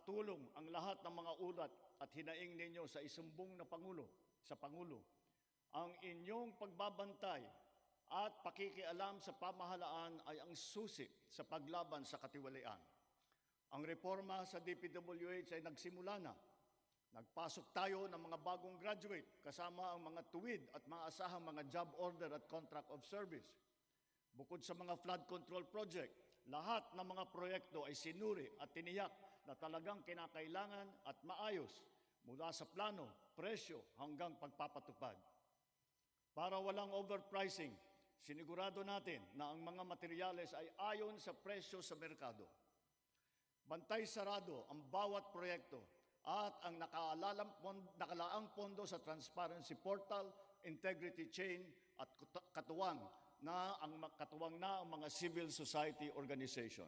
Nakatulong ang lahat ng mga ulat at hinaing ninyo sa isumbong na Pangulo. Ang inyong pagbabantay at pakikialam sa pamahalaan ay ang susi sa paglaban sa katiwalian. Ang reforma sa DPWH ay nagsimula na. Nagpasok tayo ng mga bagong graduate kasama ang mga tuwid at maasahang mga job order at contract of service. Bukod sa mga flood control project, lahat ng mga proyekto ay sinuri at tiniyak na talagang kinakailangan at maayos mula sa plano, presyo hanggang pagpapatupad. Para walang overpricing, sinigurado natin na ang mga materyales ay ayon sa presyo sa merkado. Bantay sarado ang bawat proyekto at ang nakalaang pondo sa transparency portal, integrity chain at katuwang na ang mga civil society organization.